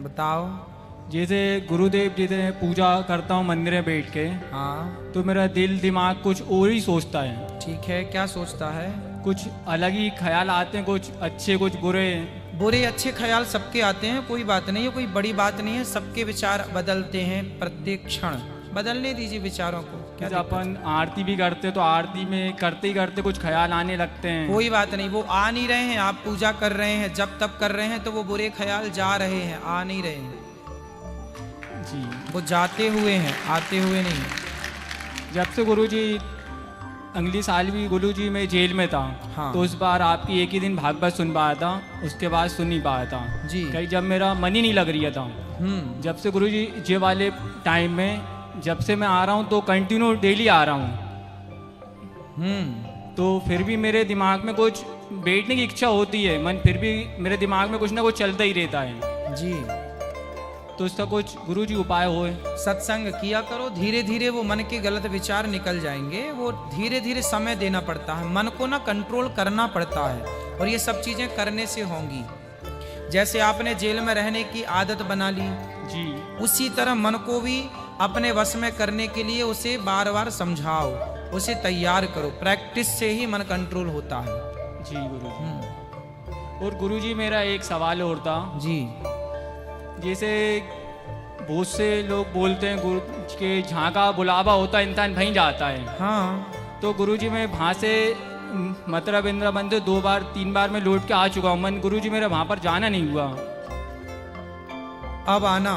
बताओ। जैसे गुरुदेव जी से पूजा करता हूँ मंदिर में बैठ के, हाँ तो मेरा दिल दिमाग कुछ और ही सोचता है। ठीक है, क्या सोचता है? कुछ अलग ही ख्याल आते हैं, कुछ अच्छे कुछ बुरे। बुरे अच्छे ख्याल सबके आते हैं, कोई बात नहीं है, कोई बड़ी बात नहीं है। सबके विचार बदलते हैं प्रत्येक क्षण, बदलने दीजिए विचारों को। क्या जैसे अपन आरती भी करते तो आरती में करते ही करते कुछ ख्याल आने लगते हैं। कोई बात नहीं, वो आ नहीं रहे हैं। आप पूजा कर रहे हैं, जब तब कर रहे हैं, तो वो बुरे ख्याल जा रहे हैं, आ नहीं रहे हैं जी। वो जाते हुए हैं, आते हुए नहीं। जब से गुरुजी अगली साल भी गुरुजी मैं जेल में था, हाँ। तो उस बार आपकी एक ही दिन भागवत सुन पाया था, उसके बाद सुन नहीं पाया था जी। कहीं, जब मेरा मन ही नहीं लग रहा था। जब से गुरुजी जे वाले टाइम में जब से मैं आ रहा हूँ, तो कंटिन्यू डेली आ रहा हूँ, तो फिर भी मेरे दिमाग में कुछ बैठने की इच्छा होती है, मन फिर भी मेरे दिमाग में कुछ ना कुछ चलता ही रहता है जी। तो इसका कुछ गुरुजी उपाय होए। सत्संग किया करो, धीरे धीरे वो मन के गलत विचार निकल जाएंगे। वो धीरे धीरे समय देना पड़ता है, मन को ना कंट्रोल करना पड़ता है, और ये सब चीजें करने से होंगी। जैसे आपने जेल में रहने की आदत बना ली जी, उसी तरह मन को भी अपने वश में करने के लिए उसे बार बार समझाओ, उसे तैयार करो। प्रैक्टिस से ही मन कंट्रोल होता है। जी गुरुजी। और गुरुजी मेरा एक सवाल और था। जी। जैसे बहुत से लोग बोलते हैं गुरु के जहाँ का बुलावा होता है इंसान वहीं जाता है। हाँ तो गुरुजी मैं वहाँ से मतलब इंदिरा मंदिर 2 बार 3 बार मैं लौट के आ चुका हूँ। मन गुरुजी मेरा वहाँ पर जाना नहीं हुआ। अब आना,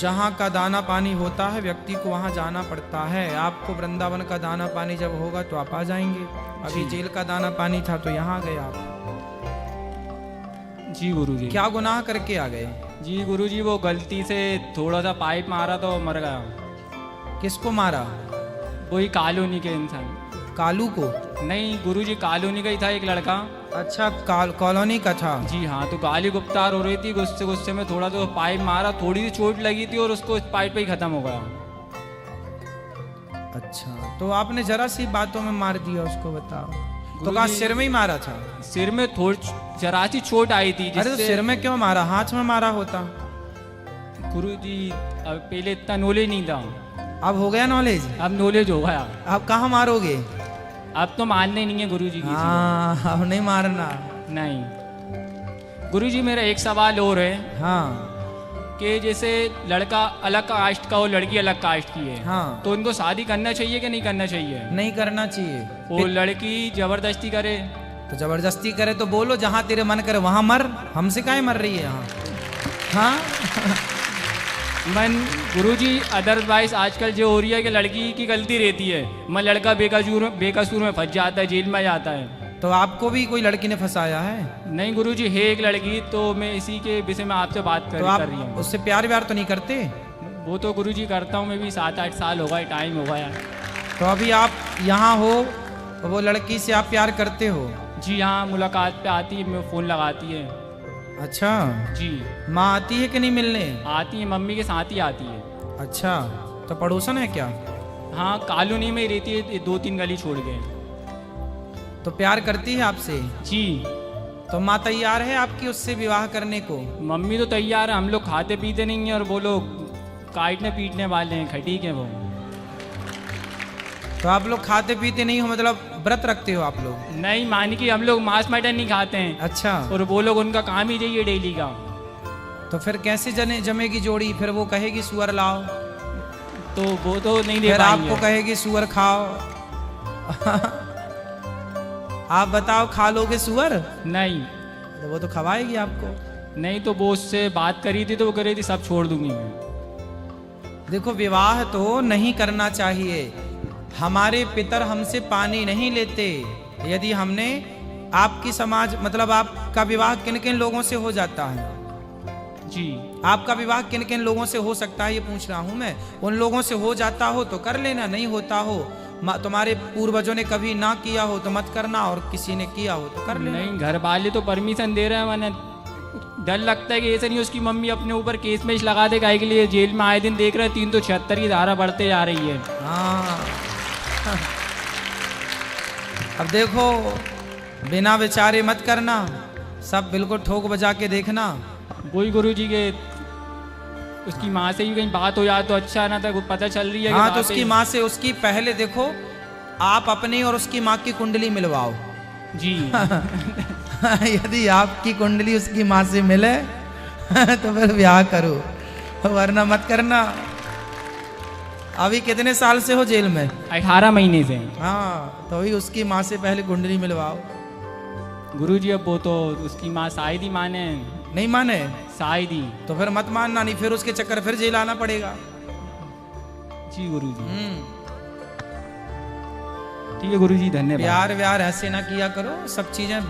जहाँ का दाना पानी होता है व्यक्ति को वहाँ जाना पड़ता है। आपको वृंदावन का दाना पानी जब होगा तो आप आ जाएंगे। अभी जेल का दाना पानी था तो यहाँ गए आप। जी गुरुजी। क्या गुनाह करके आ गए? जी गुरुजी, वो गलती से थोड़ा सा पाइप मारा तो मर गया। किसको मारा? वही कॉलोनी के इंसान। कालू को? नहीं गुरुजी, कॉलोनी का ही था एक लड़का। अच्छा, कॉलोनी का था। जी हाँ, तो गाली गुप्तार हो रही थी, गुस्से गुस्से में थोड़ा तो पाइप मारा, थोड़ी सी चोट लगी थी और उसको इस पाइप पे ही खत्म हो गया। अच्छा, तो आपने जरा सी बातों में मार दिया उसको, बताओ। तो कहा सिर में ही मारा था? सिर में थोड़ी जरा सी चोट आई थी। अरे तो सिर में क्यों मारा, हाथ में मारा होता। गुरुजी अब पहले इतना नॉलेज नहीं था, अब हो गया नॉलेज? अब नॉलेज हो गया। अब कहाँ मारोगे? अब तो मानना ही नहीं है गुरुजी की। हाँ, अब नहीं मारना। नहीं गुरुजी, मेरा एक सवाल और है। हाँ कि जैसे लड़का अलग कास्ट का और लड़की अलग कास्ट की है, हाँ, तो उनको शादी करना चाहिए कि नहीं करना चाहिए? नहीं करना चाहिए। वो लड़की जबरदस्ती करे तो जबरदस्ती करे तो बोलो जहाँ तेरे मन करे वहां मर, हमसे काहे मर रही है यहाँ? हाँ मन गुरुजी, अदरवाइज आजकल जो हो रही है कि लड़की की गलती रहती है, मैं लड़का बेकसूर में फंस जाता है, जेल में जाता है। तो आपको भी कोई लड़की ने फंसाया है? नहीं गुरुजी, है एक लड़की, तो मैं इसी के विषय में आपसे बात तो कर आप रही हूँ। उससे प्यार व्यार तो नहीं करते? वो तो गुरुजी करता हूँ मैं भी, 7-8 साल हो गए, टाइम हो गया। तो अभी आप यहाँ हो तो वो लड़की से आप प्यार करते हो? जी हाँ, मुलाकात पे आती है, मैं फ़ोन लगाती है। अच्छा, जी। माँ आती है कि नहीं मिलने? आती है, मम्मी के साथ ही आती है। अच्छा, तो पड़ोसन है क्या? हाँ, कॉलोनी में ही रहती है, 2-3 गली छोड़ के। तो प्यार करती है आपसे? जी। तो माँ तैयार है आपकी उससे विवाह करने को? मम्मी तो तैयार है, हम लोग खाते पीते नहीं हैं और वो लोग काटने पीटने वाले हैं, खटीक हैं वो। तो आप लोग खाते पीते नहीं हो, मतलब व्रत रखते हो आप लोग? नहीं मानी कि हम लोग मांस मटन नहीं खाते हैं। अच्छा। और वो लोग, उनका काम ही यही है डेली का। तो फिर कैसे जमेगी जोड़ी? फिर वो कहेगी सुअर लाओ, तो वो तो नहीं दे फिर पाएंगे। आपको कहेगी सुअर खाओ। आप बताओ, खा लोगे सुअर? नहीं। तो वो तो खवाएगी आपको। नहीं, तो वो उससे बात करी थी तो वो कह रही थी सब छोड़ दूंगी मैं। देखो, विवाह तो नहीं करना चाहिए। हमारे पितर हमसे पानी नहीं लेते। यदि हमने, आपकी समाज मतलब आपका विवाह किन किन लोगों से हो जाता है? जी। आपका विवाह किन किन लोगों से हो सकता है ये पूछ रहा हूं मैं। उन लोगों से हो जाता हो तो कर लेना, नहीं होता हो, तुम्हारे पूर्वजों ने कभी ना किया हो तो मत करना, और किसी ने किया हो तो कर लेना। नहीं, घर वाले तो परमिशन दे रहे हैं। मैंने डर लगता है कि ऐसा नहीं उसकी मम्मी अपने ऊपर केस में लगा दे, काहे के लिए जेल में आए दिन देख रहे हैं 376 की धारा बढ़ते जा रही है। हाँ अब देखो, बिना विचारे मत करना, सब बिल्कुल ठोक बजा के देखना। वही गुरुजी के उसकी माँ से भी कहीं बात हो जाए तो अच्छा ना था, पता चल रही है कि हाँ तो बात उसकी है। माँ से उसकी पहले देखो, आप अपनी और उसकी माँ की कुंडली मिलवाओ। जी यदि आपकी कुंडली उसकी माँ से मिले तो फिर ब्याह करो, वरना मत करना। अभी कितने साल से हो जेल में? 18 महीने से। हाँ तो अभी उसकी माँ से पहले कुंडली मिलवाओ। गुरुजी अब वो तो उसकी माँ शायद ही माने, नहीं माने शायद ही। तो फिर मत मानना, नहीं फिर उसके चक्कर फिर जेल आना पड़ेगा। जी गुरुजी। ठीक है गुरुजी, धन्यवाद। प्यार व्यार ऐसे ना किया करो, सब चीजें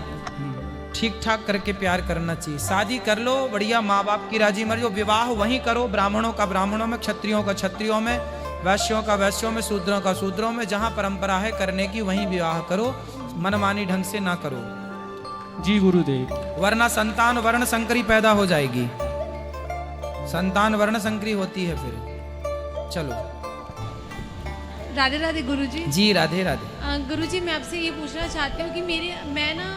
ठीक ठाक करके प्यार करना चाहिए। शादी कर लो बढ़िया, माँ बाप की राजी मर्जी। विवाह वहीं करो, ब्राह्मणों का ब्राह्मणों में, क्षत्रियों का क्षत्रियों में, वैश्यों का वैश्यों में, शूद्रों का शूद्रों में। जहाँ परंपरा है करने की वहीं विवाह करो, मनमानी ढंग से ना करो, जी गुरुदेव। वरना संतान वर्ण संकरी पैदा हो जाएगी। संतान वर्ण संकरी होती है फिर। चलो राधे राधे गुरुजी। जी राधे राधे। गुरुजी मैं आपसे ये पूछना चाहती हूँ कि मैं ना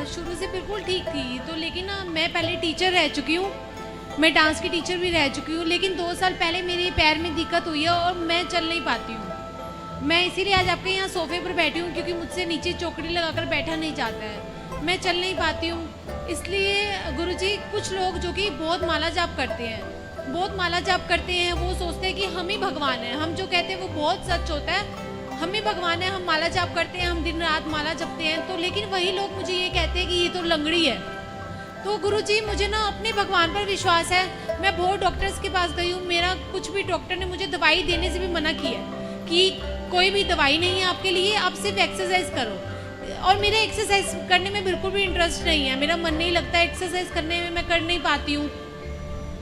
शुरू से बिल्कुल ठीक थी, तो लेकिन ना मैं पहले टीचर रह चुकी हूँ, मैं डांस की टीचर भी रह चुकी हूँ, लेकिन 2 साल पहले मेरे पैर में दिक्कत हुई है और मैं चल नहीं पाती हूँ। मैं इसीलिए आज आपके यहाँ सोफे पर बैठी हूँ, क्योंकि मुझसे नीचे चौकड़ी लगाकर बैठा नहीं जाता है, मैं चल नहीं पाती हूँ। इसलिए गुरुजी कुछ लोग जो कि बहुत माला जाप करते हैं, बहुत माला जाप करते हैं, वो सोचते हैं कि हम ही भगवान हैं। हम जो कहते हैं वो बहुत सच होता है, हम ही भगवान है, हम माला जाप करते हैं, हम दिन रात माला जपते हैं। तो लेकिन वही लोग मुझे ये कहते हैं कि ये तो लंगड़ी है। तो गुरुजी मुझे ना अपने भगवान पर विश्वास है। मैं बहुत डॉक्टर्स के पास गई हूँ, मेरा कुछ भी डॉक्टर ने मुझे दवाई देने से भी मना किया है कि कोई भी दवाई नहीं है आपके लिए, आप सिर्फ एक्सरसाइज करो। और मेरे एक्सरसाइज करने में बिल्कुल भी इंटरेस्ट नहीं है, मेरा मन नहीं लगता एक्सरसाइज करने में, मैं कर नहीं पाती हूँ।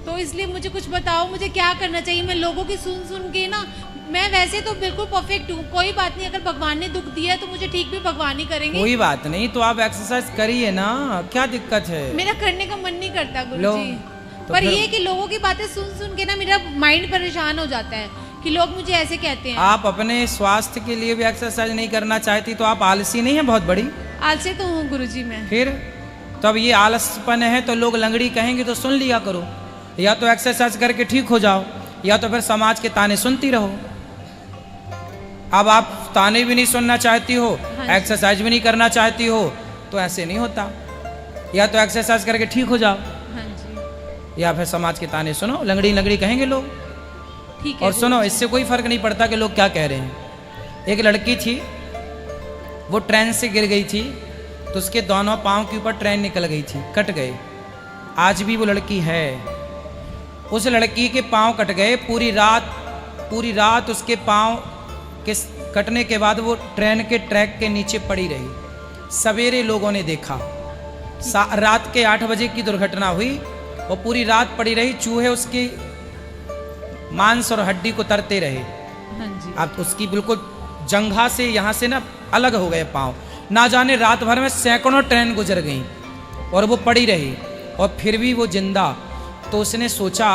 तो इसलिए मुझे कुछ बताओ, मुझे क्या करना चाहिए। मैं लोगों की सुन के ना, मैं वैसे तो बिल्कुल परफेक्ट हूँ, कोई बात नहीं, अगर भगवान ने दुख दिया है तो मुझे ठीक भी भगवान ही करेंगे। कोई बात नहीं, तो आप एक्सरसाइज करिए ना, क्या दिक्कत है? मेरा करने का मन नहीं करता लो, गुरुजी। तो पर फिर- ये कि लोगों की बातें सुन के ना मेरा माइंड परेशान हो जाता है कि लोग मुझे ऐसे कहते हैं। आप अपने स्वास्थ्य के लिए भी एक्सरसाइज नहीं करना चाहती तो आप आलसी नहीं है बहुत बड़ी? आलसी तो हूँ गुरुजी मैं। फिर तो अब ये आलसपन है तो लोग लंगड़ी कहेंगे तो सुन लिया करो, या तो एक्सरसाइज करके ठीक हो जाओ, या तो फिर समाज के ताने सुनती रहो। अब आप ताने भी नहीं सुनना चाहती हो, एक्सरसाइज भी नहीं करना चाहती हो, तो ऐसे नहीं होता। या तो एक्सरसाइज करके ठीक हो जाओ, हाँ जी या फिर समाज के ताने सुनो, लंगड़ी लंगड़ी कहेंगे लोग। ठीक है। और सुनो, इससे कोई फर्क नहीं पड़ता कि लोग क्या कह रहे हैं। एक लड़की थी, वो ट्रेन से गिर गई थी, तो उसके दोनों पाँव के ऊपर ट्रेन निकल गई थी, कट गए। आज भी वो लड़की है, उस लड़की के पाँव कट गए। पूरी रात उसके पाँव के कटने के बाद वो ट्रेन के ट्रैक के नीचे पड़ी रही। सवेरे लोगों ने देखा, रात के 8 बजे की दुर्घटना हुई, और पूरी रात पड़ी रही। चूहे उसकी मांस और हड्डी को तरते रहे। हाँ जी। अब उसकी बिल्कुल जंघा से यहाँ से ना अलग हो गए पाँव। ना जाने रात भर में सैकड़ों ट्रेन गुजर गई और वो पड़ी रही, और फिर भी वो जिंदा। तो उसने सोचा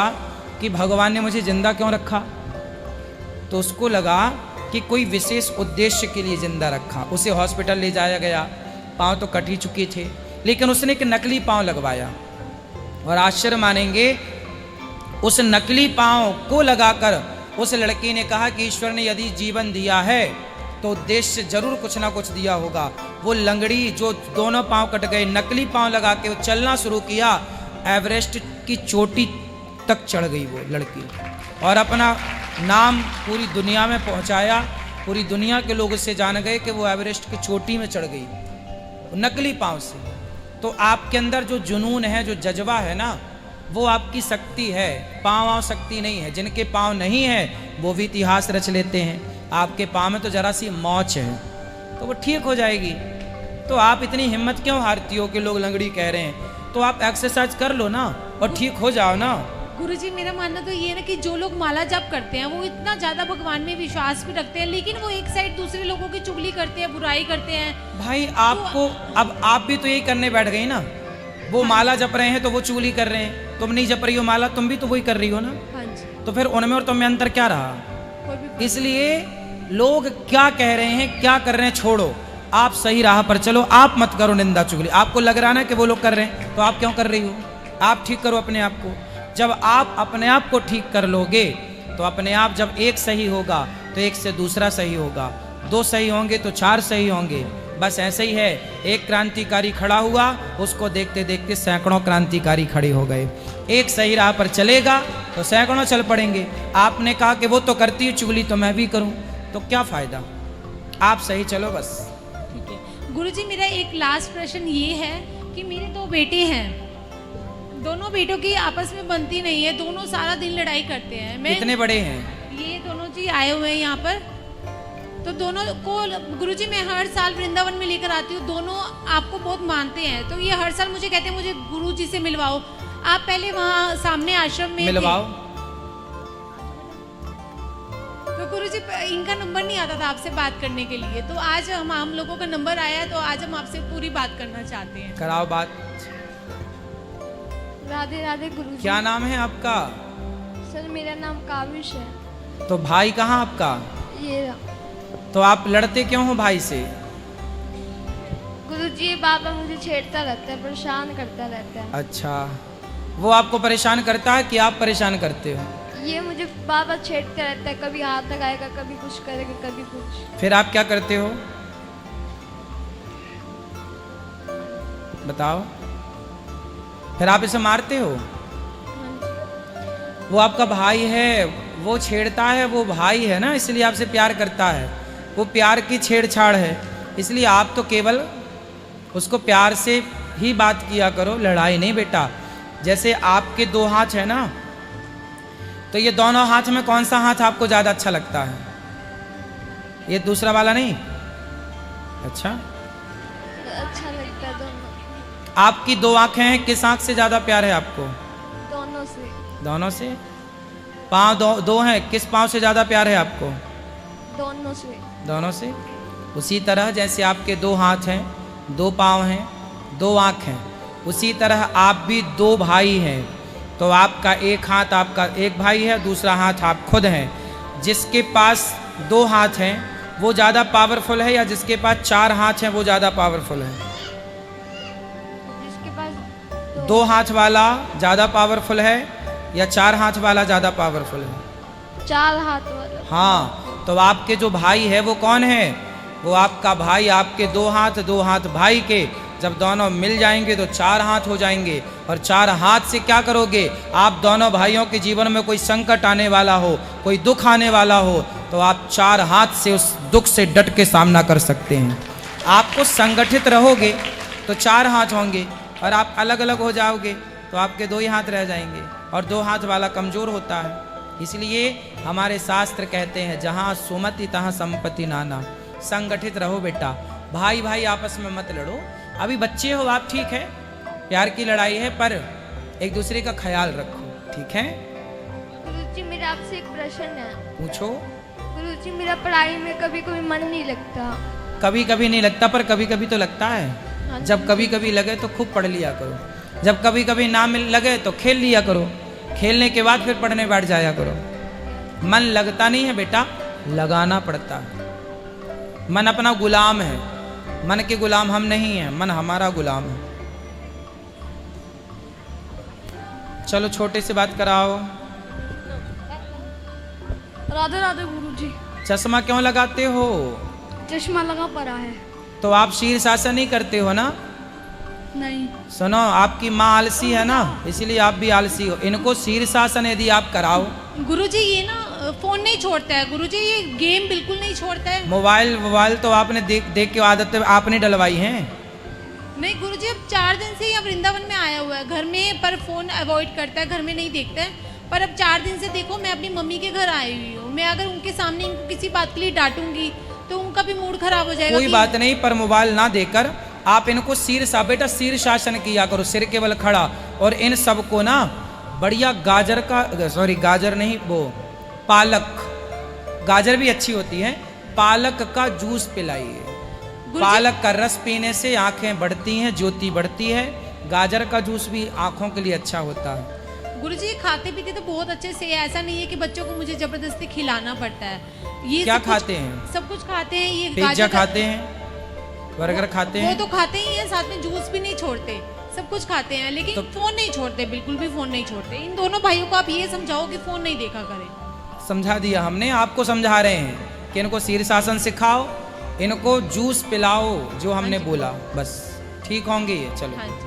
कि भगवान ने मुझे जिंदा क्यों रखा। तो उसको लगा कि कोई विशेष उद्देश्य के लिए जिंदा रखा। उसे हॉस्पिटल ले जाया गया, पाँव तो कट ही चुके थे, लेकिन उसने एक नकली पाँव लगवाया। और आश्चर्य मानेंगे, उस नकली पाँव को लगाकर उस लड़की ने कहा कि ईश्वर ने यदि जीवन दिया है तो उद्देश्य जरूर कुछ ना कुछ दिया होगा। वो लंगड़ी जो दोनों पाँव कट गए, नकली पाँव लगा के वो चलना शुरू किया। एवरेस्ट की चोटी तक चढ़ गई वो लड़की, और अपना नाम पूरी दुनिया में पहुंचाया। पूरी दुनिया के लोग उससे जान गए कि वो एवरेस्ट की चोटी में चढ़ गई नकली पाँव से। तो आपके अंदर जो जुनून है, जो जज्बा है ना, वो आपकी शक्ति है। पाँव शक्ति नहीं है। जिनके पाँव नहीं है वो भी इतिहास रच लेते हैं। आपके पाँव में तो जरा सी मौच है, तो वो ठीक हो जाएगी। तो आप इतनी हिम्मत क्यों हारती हो कि लोग लंगड़ी कह रहे हैं? तो आप एक्सरसाइज कर लो ना और ठीक हो जाओ ना। गुरुजी मेरा मानना तो ये है ना कि जो लोग माला जाप करते हैं वो इतना ज्यादा भगवान में विश्वास भी रखते हैं, लेकिन वो एक साइड दूसरे लोगों की चुगली करते हैं, बुराई करते हैं। भाई आपको, अब आप भी तो यही करने बैठ गई ना। वो माला जप रहे हैं तो वो चुगली कर रहे हैं, तुम नहीं जप रही हो माला, तुम भी तो वही कर रही हो ना। हाँ जी। तो फिर उनमें और तुम में अंतर क्या रहा? कोई भी इसलिए लोग क्या कह रहे हैं, क्या कर रहे हैं, छोड़ो। आप सही राह पर चलो, आप मत करो निंदा चुगली। आपको लग रहा ना कि वो लोग कर रहे हैं, तो आप क्यों कर रही हो? आप ठीक करो अपने आप को। जब आप अपने आप को ठीक कर लोगे तो अपने आप, जब एक सही होगा तो एक से दूसरा सही होगा, दो सही होंगे तो चार सही होंगे। बस ऐसे ही है, एक क्रांतिकारी खड़ा हुआ, उसको देखते देखते सैकड़ों क्रांतिकारी खड़े हो गए। एक सही राह पर चलेगा तो सैकड़ों चल पड़ेंगे। आपने कहा कि वो तो करती है चुगली तो मैं भी करूं, तो क्या फायदा? आप सही चलो बस। ठीक है गुरुजी, मेरा एक लास्ट प्रश्न ये है कि मेरे दो बेटे हैं, दोनों बेटों की आपस में बनती नहीं है, दोनों सारा दिन लड़ाई करते हैं। मैं कितने बड़े हैं? ये दोनों जी आए हुए हैं यहाँ पर, तो दोनों को गुरुजी मैं हर साल वृंदावन में लेकर आती हूँ, दोनों आपको बहुत मानते हैं, तो ये हर साल मुझे कहते हैं मुझे गुरुजी से मिलवाओ। आप पहले वहाँ सामने आश्रम में मिलवाओ। तो गुरुजी इनका नंबर नहीं आता था आपसे बात करने के लिए, तो आज हम लोगों का नंबर आया है, तो आज हम आपसे पूरी बात करना चाहते हैं। कराओ बात। राधे राधे गुरुजी। क्या नाम है आपका? सर मेरा नाम काविश है। तो भाई कहाँ आपका? ये रहा। तो आप लड़ते क्यों हो भाई से? गुरुजी बाबा मुझे छेड़ता रहता है, परेशान करता रहता है। अच्छा, वो आपको परेशान करता है कि आप परेशान करते हो? ये मुझे बाबा छेड़ता रहता है, कभी हाथ लगाएगा, कभी कुछ करेगा, कभी कुछ। फिर आप क्या करते हो बताओ? फिर आप इसे मारते हो? वो आपका भाई है, वो छेड़ता है, वो भाई है ना, इसलिए आपसे प्यार करता है, वो प्यार की छेड़छाड़ है, इसलिए आप तो केवल उसको प्यार से ही बात किया करो, लड़ाई नहीं बेटा। जैसे आपके दो हाथ है ना, तो ये दोनों हाथ में कौन सा हाथ आपको ज़्यादा अच्छा लगता है? ये दूसरा वाला नहीं? अच्छा, अच्छा लगता है दोनों। आपकी दो आंखें हैं, किस आंख से ज़्यादा प्यार है आपको? दोनों से। दोनों से। पाँव दो हैं, किस पाँव से ज़्यादा प्यार है आपको? दोनों से। दोनों से। उसी तरह जैसे आपके दो हाथ हैं, दो पाँव हैं, दो आँख हैं, उसी तरह आप भी दो भाई हैं। तो आपका एक हाथ आपका एक भाई है, दूसरा हाथ आप खुद हैं। जिसके पास दो हाथ हैं वो ज़्यादा पावरफुल है या जिसके पास चार हाथ हैं वो ज़्यादा पावरफुल है? जिसके पास दो हाथ वाला ज़्यादा पावरफुल है या चार हाथ वाला ज़्यादा पावरफुल है? चार हाथ वाला। हाँ, तो आपके जो भाई है वो कौन है? वो आपका भाई। आपके दो हाथ भाई के जब दोनों मिल जाएंगे तो चार हाथ हो जाएंगे। और चार हाथ से क्या करोगे? आप दोनों भाइयों के जीवन में कोई संकट आने वाला हो, कोई दुख आने वाला हो, तो आप चार हाथ से उस दुख से डट के सामना कर सकते हैं। आपको संगठित रहोगे तो चार हाथ होंगे, और आप अलग अलग हो जाओगे तो आपके दो ही हाथ रह जाएंगे, और दो हाथ वाला कमज़ोर होता है। इसलिए हमारे शास्त्र कहते हैं जहाँ सुमति तहाँ संपत्ति नाना। संगठित रहो बेटा, भाई भाई आपस में मत लड़ो। अभी बच्चे हो आप, ठीक है, प्यार की लड़ाई है, पर एक दूसरे का ख्याल रखो, ठीक है? गुरुजी मेरा आपसे एक प्रश्न है। पूछो। गुरुजी मेरा पढ़ाई में कभी कभी मन नहीं लगता। कभी कभी नहीं लगता, पर कभी कभी तो लगता है। हाँ जी। जब कभी कभी लगे तो खूब पढ़ लिया करो, जब कभी कभी ना मिल लगे तो खेल लिया करो, खेलने के बाद फिर पढ़ने बैठ जाया करो। मन लगता नहीं है बेटा, लगाना पड़ता है। मन अपना गुलाम है, मन के गुलाम हम नहीं हैं, मन हमारा गुलाम है। चलो छोटे से बात कराओ। राधे राधे गुरुजी। चश्मा क्यों लगाते हो? चश्मा लगा पड़ा है। तो आप शीर्षासन नहीं करते हो ना? नहीं। सुनो, आपकी माँ आलसी है ना, इसलिए आप भी आलसी हो। इनको शीर्षासन यदि आप कराओ। गुरुजी ये ना फोन नहीं छोड़ता है गुरुजी, ये गेम बिल्कुल नहीं छोड़ता है। मोबाइल तो आपने देख के आदत आपने डलवाई है। नहीं गुरुजी, अब 4 दिन से यहाँ वृंदावन में आया हुआ है, घर में पर फोन अवॉइड करता है, घर में नहीं देखता है। पर अब 4 दिन से देखो मैं अपनी मम्मी के घर आई हुई हूँ, मैं अगर उनके सामने इनको किसी बात के लिए डांटूंगी तो उनका भी मूड खराब हो जाएगा। कोई बात नहीं, पर मोबाइल ना देकर आप इनको बेटा शीर्षासन किया करो, सिर केवल खड़ा। और इन सबको ना बढ़िया गाजर नहीं, वो पालक, गाजर भी अच्छी होती है, पालक का जूस पिलाइए। पालक का रस पीने से आंखें बढ़ती हैं, ज्योति बढ़ती है। गाजर का जूस भी आंखों के लिए अच्छा होता है। गुरुजी खाते पीते तो बहुत अच्छे से है, ऐसा नहीं है कि बच्चों को मुझे जबरदस्ती खिलाना पड़ता है। ये क्या सब कुछ खाते हैं? सब कुछ खाते हैं। ये पिज्जा गाजर का- खाते हैं, बर्गर खाते वो हैं। तो खाते ही हैं, साथ में जूस भी नहीं छोड़ते। सब कुछ खाते हैं, लेकिन तो- फोन नहीं छोड़ते, बिल्कुल भी फोन नहीं छोड़ते। इन दोनों भाइयों को आप ये समझाओ कि फोन नहीं देखा करें। समझा दिया हमने, आपको समझा रहे हैं कि इनको शीर्षासन सिखाओ, इनको जूस पिलाओ जो हमने बोला, बस ठीक होंगे ये। चलो हाँ जी।